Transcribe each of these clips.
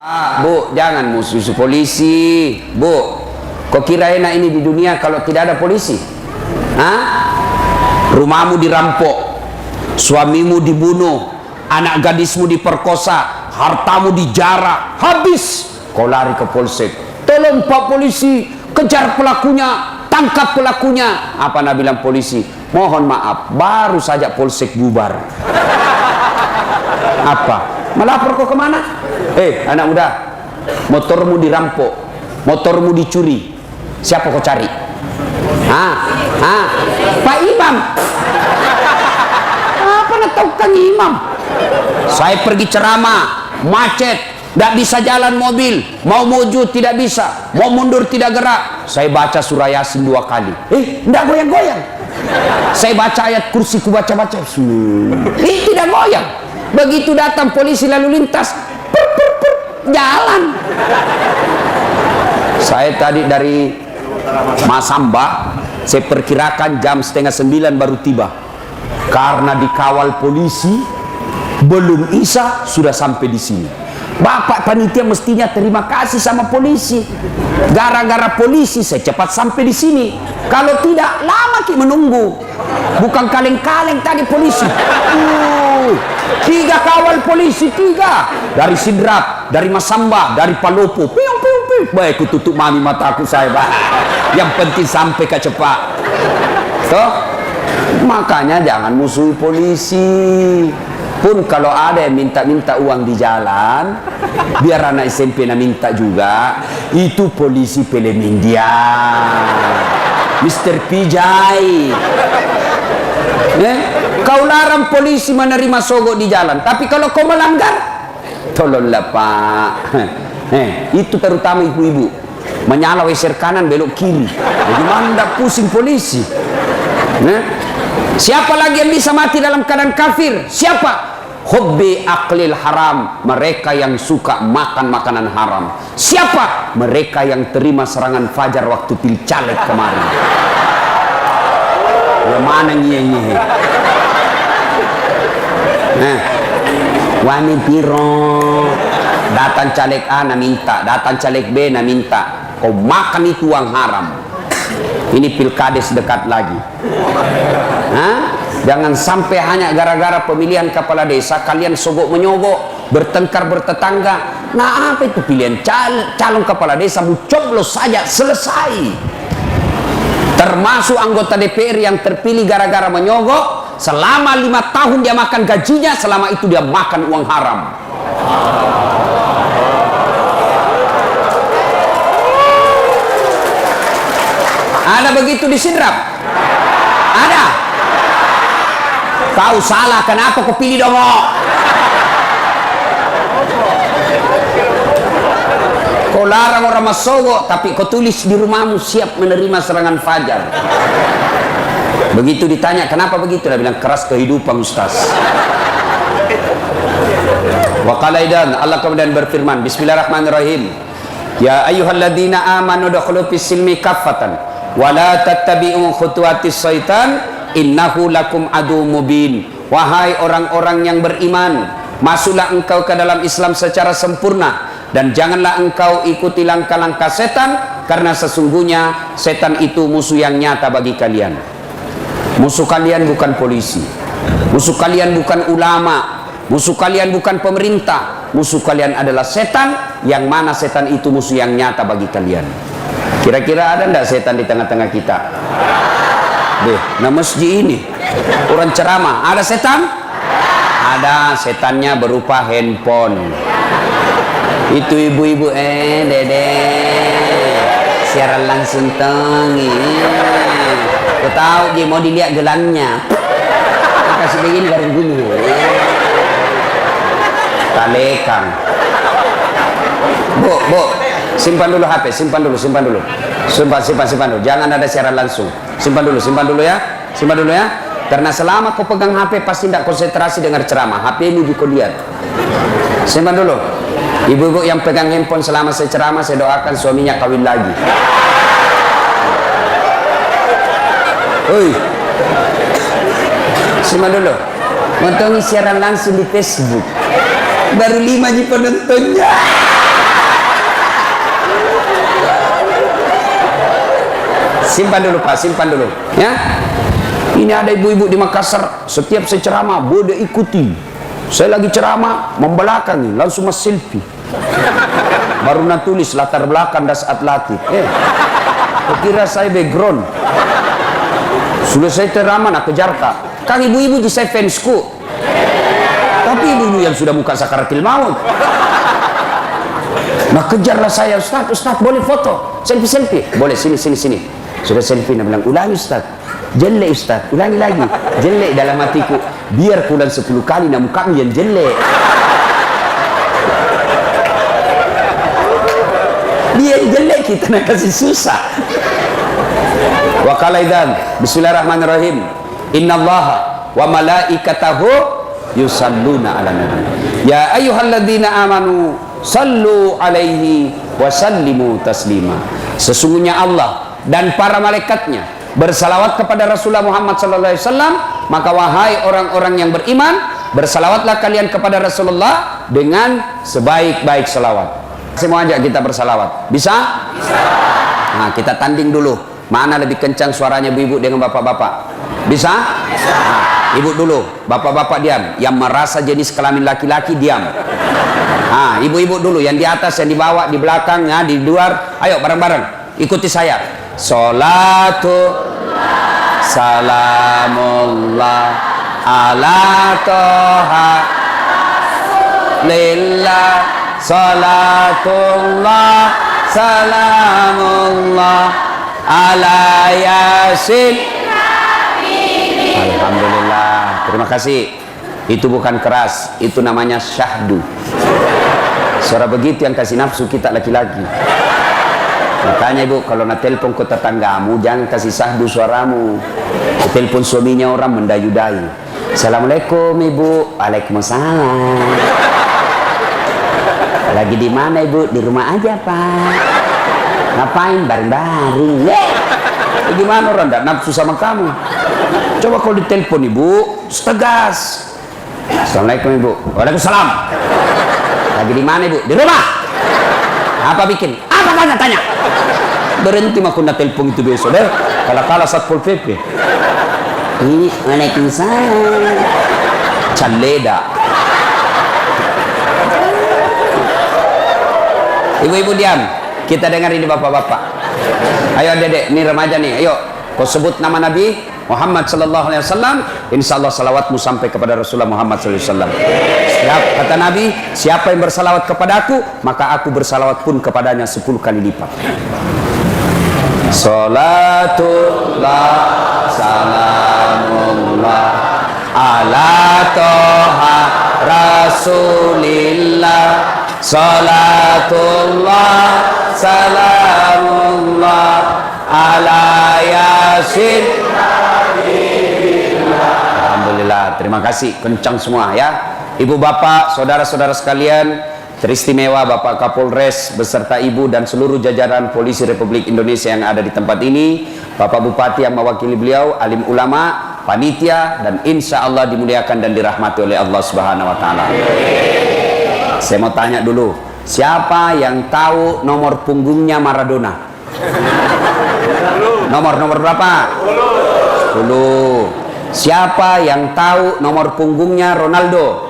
Bu, jangan musuh polisi. Bu, kok kira enak ini di dunia kalau tidak ada polisi? Hah? Rumahmu dirampok, suamimu dibunuh, anak gadismu diperkosa, hartamu dijarah, habis kau lari ke polsek. Tolong Pak Polisi, kejar pelakunya, tangkap pelakunya. Apa nak bilang polisi? Mohon maaf, baru saja polsek bubar. Apa? Melapor kau kemana? Anak muda, motormu dirampok, motormu dicuri. Siapa kau cari? Pak Imam. Apa nak tahu Kang Imam? Saya pergi ceramah, macet, tidak bisa jalan mobil, mau maju tidak bisa, mau mundur tidak gerak. Saya baca surah Yasin 2 kali. Tidak goyang-goyang. Saya baca ayat kursi, ku baca-baca. Tidak goyang. Begitu datang polisi lalu lintas, jalan. Saya tadi dari Masamba, saya perkirakan jam 8:30 baru tiba, karena dikawal polisi. Belum Isya sudah sampai di sini. Bapak panitia mestinya terima kasih sama polisi. Gara-gara polisi saya cepat sampai di sini. Kalau tidak lama menunggu. Bukan kaleng-kaleng tadi polisi. 3 kawal polisi, 3 dari Sidrap, dari Masamba, dari Palopo. Piung. Baik, aku tutup mami mataku saya, Pak. Yang penting sampai ke cepat. Toh, makanya jangan musuhi polisi. Pun kalau ada yang minta-minta uang di jalan, biar anak SMP na minta juga, itu polisi film India, Mr. Pijay. Kau larang polisi menerima sogok di jalan, tapi kalau kau melanggar, tolonglah Pak. Itu terutama ibu-ibu, menyala weser kanan belok kiri. Bagaimana tidak pusing polisi? Siapa lagi yang bisa mati dalam keadaan kafir? Siapa? Hobbi aklil haram, mereka yang suka makan makanan haram. Siapa? Mereka yang terima serangan fajar waktu pilcaleg kemarin. Yang mana nyihe? Wani piro, datang caleg A na minta, datang caleg B na minta. Kau makan itu uang haram. Ini pilkades dekat lagi. Jangan sampai hanya gara-gara pemilihan kepala desa kalian sogok menyogok, bertengkar bertetangga. Nah, apa itu pilihan calon kepala desa? Coblos saja, selesai. Termasuk anggota DPR yang terpilih gara-gara menyogok, selama 5 tahun dia makan gajinya, selama itu dia makan uang haram. Ada begitu di Sidrap? Ada. Kau salah, kenapa kau pilih dongok? Kau larang orang masogok, tapi kau tulis di rumahmu siap menerima serangan fajar. Begitu ditanya, kenapa begitu? Dia bilang, keras kehidupan Ustaz. Wa qala aidan, Allah kemudian berfirman, Bismillahirrahmanirrahim. Ya ayyuhalladzina amanu dukhulu fis silmi kaffatan wa la tattabi'u khutuwatis syaitan innahu lakum adu mubin. Wahai orang-orang yang beriman, masuklah engkau ke dalam Islam secara sempurna dan janganlah engkau ikuti langkah-langkah setan, karena sesungguhnya setan itu musuh yang nyata bagi kalian. Musuh kalian bukan polisi, musuh kalian bukan ulama, musuh kalian bukan pemerintah, musuh kalian adalah setan, yang mana setan itu musuh yang nyata bagi kalian. Kira-kira ada enggak setan di tengah-tengah kita? Nah masjid ini orang ceramah, ada setan? Ada, setannya berupa handphone. Itu ibu-ibu, dede siaran langsung tengi. Kau tahu dia mau dilihat gelangnya, kasih begini garing gini. Talekang. Bu, simpan dulu HP, simpan dulu. Simpan dulu. Jangan ada siaran langsung. Simpan dulu ya. Karena selama kau pegang HP pasti tidak konsentrasi dengar ceramah. HP ini kau lihat. Simpan dulu. Ibu-ibu yang pegang handphone selama saya ceramah, saya doakan suaminya kawin lagi. Simpan dulu. Nonton siaran langsung di Facebook. Baru 5 penontonnya. simpan dulu Pak, simpan dulu. Ya. Ini ada ibu-ibu di Makassar, setiap saya ceramah, boleh ikuti. Saya lagi ceramah, membelakangi, langsung mas selfie. Baru nak tulis latar belakang das atletik. Kira saya background. Sudah saya ceramah nak kejar kak. Kang ibu-ibu di saya fansku. Tapi ibu-ibu yang sudah muka sakaratil maut. Nah kejarlah saya, Ustaz boleh foto, selfie. Boleh, sini. Sudah selfie, dia bilang, ulangi Ustaz. Jelek Ustaz, ulangi lagi. Jelek dalam hatiku. Biar pulang 10 kali nak mukamu yang jelek. Dia jelek kita nak kasih susah. Wa qala idzan bismillahirrahmanirrahim. Innallaha wa malaikatahu yusalluna 'alan nabi. Ya ayyuhalladzina amanu sallu alaihi wa sallimu taslima. Sesungguhnya Allah dan para malaikatnya bersalawat kepada Rasulullah Muhammad sallallahu alaihi wasallam, maka wahai orang-orang yang beriman, bersalawatlah kalian kepada Rasulullah dengan sebaik-baik salawat. Saya mau ajak kita bersalawat. Bisa? Bisa. Nah, kita tanding dulu. Mana lebih kencang suaranya ibu-ibu dengan bapak-bapak? Bisa? Bisa. Nah, ibu dulu, bapak-bapak diam. Yang merasa jenis kelamin laki-laki diam. Nah, ibu-ibu dulu, yang di atas, yang di bawah, di belakang, ya, di luar. Ayo bareng-bareng. Ikuti saya. Salatu salamullah ala toha lillah. Salatullah salamullah ala yasin. Alhamdulillah, terima kasih. Itu bukan keras, itu namanya syahdu. Suara begitu yang kasih nafsu kita laki-laki. Makanya ibu, kalau nak telepon ke tetanggamu, jangan kasih syahdu suaramu. Telepon suaminya orang mendayu-dayu. Assalamualaikum ibu. Waalaikumsalam. Lagi di mana ibu? Di rumah aja pak. Ngapain? Baring-baring. Gimana orang tidak nafsu sama kamu? Coba kalau ditelepon ibu, tegas. Assalamualaikum ibu. Waalaikumsalam. Lagi di mana ibu? Di rumah. Apa bikin? Apa tanya? Berhenti maku nak telepon itu besok deh. Kalah Satpol PP. Ini waalaikumsalam. Caleda. Ibu-ibu diam. Kita dengar ini bapak-bapak. Ayo dedek, ini remaja nih. Ayo, kau sebut nama Nabi Muhammad sallallahu alaihi wasallam. Insyaallah salawatmu sampai kepada Rasulullah Muhammad sallallahu alaihi wasallam. Kata Nabi, siapa yang bersalawat kepadaku, maka aku bersalawat pun kepadanya 10 kali lipat. Salatullah salamullah ala toha rasulillah. Salatullah salamullah ala yasin. Alhamdulillah, terima kasih, kencang semua ya. Ibu bapak, saudara-saudara sekalian, teristimewa Bapak Kapolres beserta ibu dan seluruh jajaran Polisi Republik Indonesia yang ada di tempat ini, Bapak Bupati yang mewakili beliau, alim ulama, panitia, dan insya Allah dimuliakan dan dirahmati oleh Allah Subhanahu Wa Taala. Saya mau tanya dulu, siapa yang tahu nomor punggungnya Maradona? Nomor berapa? 10. Siapa yang tahu nomor punggungnya Ronaldo?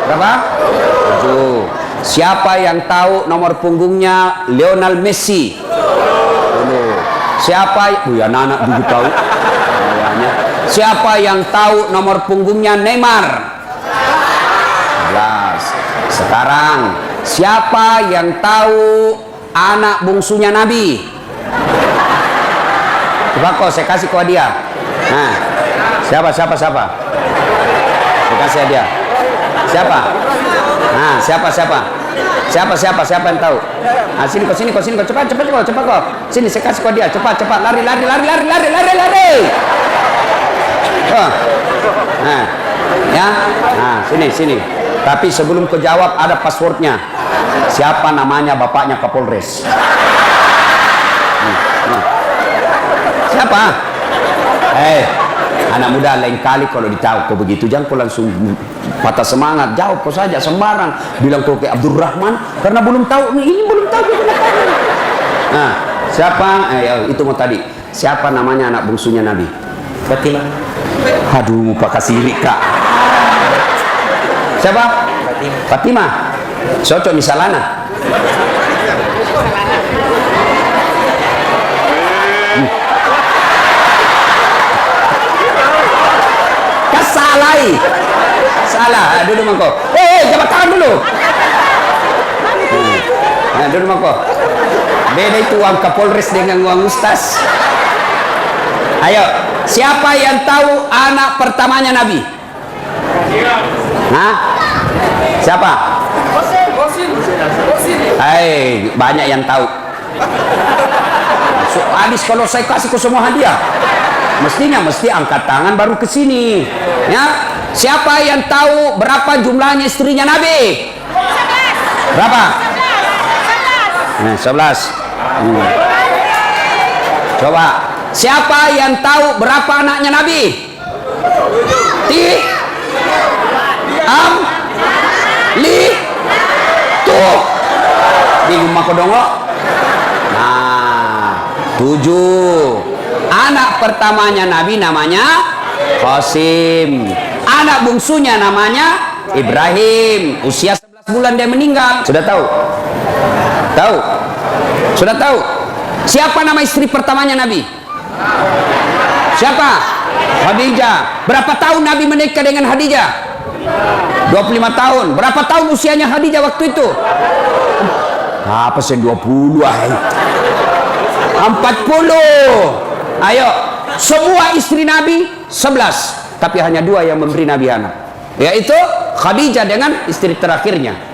Berapa? 7. Siapa yang tahu nomor punggungnya Lionel Messi? 10. Siapa? Ya anak dulu tahu. Siapa yang tahu nomor punggungnya Neymar? 11. Sekarang siapa yang tahu anak bungsunya Nabi? Coba kok saya kasih ke hadiah. Nah, siapa? Saya kasih hadiah. Siapa? Nah, siapa yang tahu? Nah, sini kok, cepat kok. Sini saya kasih kok dia, cepat, lari. Oh. Nah, ya. Nah, sini. Tapi sebelum kau jawab ada passwordnya. Siapa namanya bapaknya Kapolres? Siapa? Anak muda lain kali kalau ditahu kau begitu jangan kau langsung patah semangat, jawab kau saja sembarang, bilang kau kayak Abdurrahman karena belum tahu ini belum tahu. Nah, Siapa? Itu mau tadi. Siapa namanya anak bungsunya Nabi? Fatimah. Aduh, Pak kasih Rika. Siapa? Fatimah. Cocok misalana. Kesalai. Salah. Duduk mangko. Jabat tangan dulu. Duduk mangko. Beda itu uang Kapolres dengan uang Ustaz. Ayo, siapa yang tahu anak pertamanya Nabi? Hah? Siapa? Banyak yang tahu. Habis kalau saya kasih ke semua hadiah, mesti angkat tangan baru ke sini. Ya, siapa yang tahu berapa jumlahnya istrinya Nabi? Berapa? 11. Coba, siapa yang tahu berapa anaknya Nabi? Tuh bingung mako dongo. Nah, 7. Anak pertamanya Nabi namanya Qasim. Anak bungsunya namanya Ibrahim. Usia 11 bulan dia meninggal. Sudah tahu? Tahu? Sudah tahu? Siapa nama istri pertamanya Nabi? Siapa? Khadijah. Berapa tahun Nabi menikah dengan Khadijah? 25 tahun. Berapa tahun usianya Khadijah waktu itu? Apa sih 20? 40. Ayo, semua istri Nabi 11, tapi hanya 2 yang memberi Nabi anak, yaitu Khadijah dengan istri terakhirnya.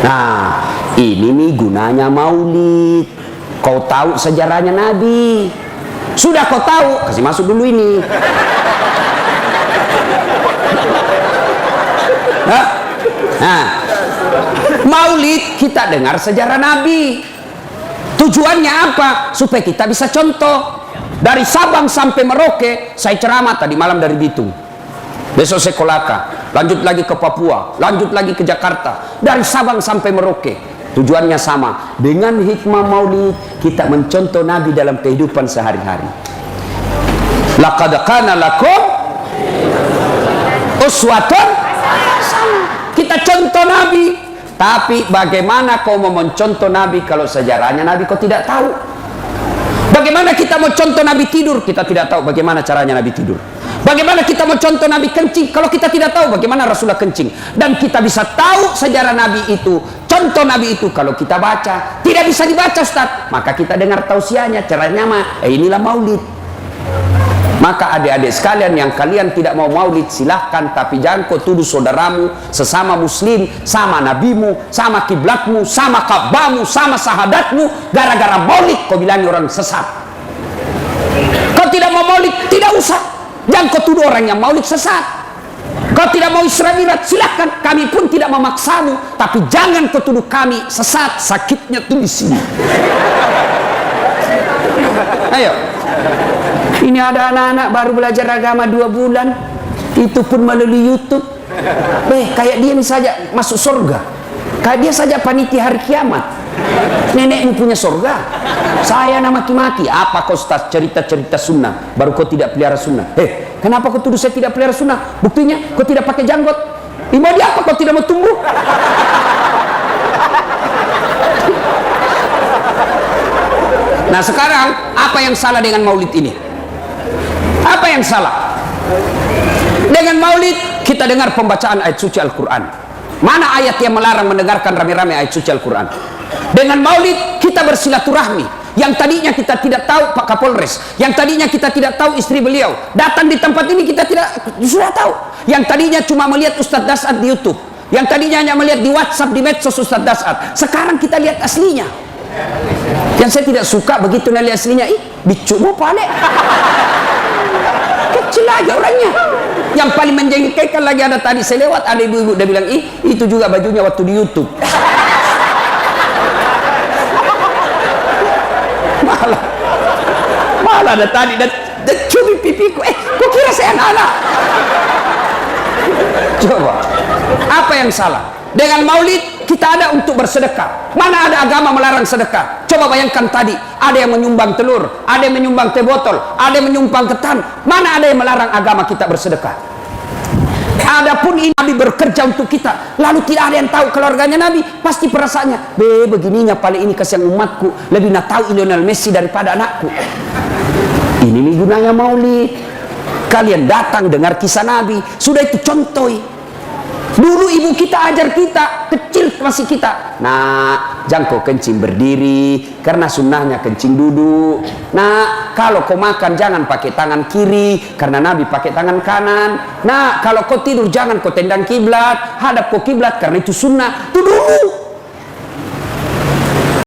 Nah, ini nih gunanya maulid. Kau tahu sejarahnya Nabi. Sudah kau tahu, kasih masuk dulu ini. Nah, maulid kita dengar sejarah Nabi. Tujuannya apa? Supaya kita bisa contoh. Dari Sabang sampai Merauke, saya ceramah tadi malam dari Bitung. Besok saya Kolaka, lanjut lagi ke Papua, lanjut lagi ke Jakarta. Dari Sabang sampai Merauke. Tujuannya sama. Dengan hikmah maulid, kita mencontoh Nabi dalam kehidupan sehari-hari. Laqad kana lakum uswatun hasanah. Kita contoh Nabi. Tapi bagaimana kau mau mencontoh Nabi kalau sejarahnya Nabi kau tidak tahu? Bagaimana kita mau contoh Nabi tidur? Kita tidak tahu bagaimana caranya Nabi tidur. Bagaimana kita mau contoh Nabi kencing kalau kita tidak tahu bagaimana Rasulullah kencing? Dan kita bisa tahu sejarah Nabi itu, contoh Nabi itu kalau kita baca. Tidak bisa dibaca, Ustaz. Maka kita dengar tausiahnya, caranya inilah maulid. Maka adik-adik sekalian yang kalian tidak mau maulid, silahkan, tapi jangan kau tuduh saudaramu sesama muslim, sama nabimu, sama kiblatmu, sama Ka'bahmu, sama sahadatmu, gara-gara maulid kau bilangi orang sesat. Kau tidak mau maulid, tidak usah. Jangan kau tuduh orang yang maulid sesat. Kau tidak mau Isra Mi'raj, silahkan, kami pun tidak memaksamu, tapi jangan kau tuduh kami sesat. Sakitnya tuh di sini. Ayo. Ini ada anak-anak baru belajar agama 2 bulan, itu pun melalui YouTube. Kayak dia saja masuk surga, kayak dia saja panitia hari kiamat. Nenekmu punya surga, saya nama maki-maki. Apa kau Ustaz cerita-cerita sunnah, baru kau tidak pelihara sunnah? Kenapa kau tuduh saya tidak pelihara sunnah? Buktinya kau tidak pakai janggot. Mau di apa kau tidak mau tumbuh? Nah sekarang apa yang salah dengan maulid ini? Apa yang salah? Dengan maulid kita dengar pembacaan ayat suci Al-Quran. Mana ayat yang melarang mendengarkan rame-rame ayat suci Al-Quran? Dengan maulid kita bersilaturahmi. Yang tadinya kita tidak tahu Pak Kapolres, yang tadinya kita tidak tahu istri beliau, datang di tempat ini kita sudah tahu. Yang tadinya cuma melihat Ustadz Dasat di YouTube, yang tadinya hanya melihat di WhatsApp, di medsos Ustadz Dasat, sekarang kita lihat aslinya. Yang saya tidak suka begitu lihat aslinya, bicu mau pale. Kecil aja orangnya. Yang paling menjengkelkan lagi ada tadi saya lewat, ada ibu-ibu dia bilang, itu juga bajunya waktu di YouTube. Malah ada tadi dan cumi pipiku. Kok kira saya anak-anak? Coba. Apa yang salah? Dengan maulid kita ada untuk bersedekah. Mana ada agama melarang sedekah? Coba bayangkan tadi, ada yang menyumbang telur, ada yang menyumbang teh botol, ada yang menyumbang ketan. Mana ada yang melarang agama kita bersedekah? Adapun ini Nabi bekerja untuk kita, lalu tidak ada yang tahu keluarganya Nabi, pasti perasaannya, begininya paling ini kasihan umatku, lebih nak tahu Lionel Messi daripada anakku. Ini nih gunanya maulid. Kalian datang dengar kisah Nabi, sudah itu contoh. Dulu ibu kita ajar kita, kecil masih kita. Nah, jangan kau kencing berdiri, karena sunnahnya kencing duduk. Nah, kalau kau makan jangan pakai tangan kiri, karena Nabi pakai tangan kanan. Nah, kalau kau tidur jangan kau tendang kiblat, hadap kau kiblat, karena itu sunnah. Itu dulu.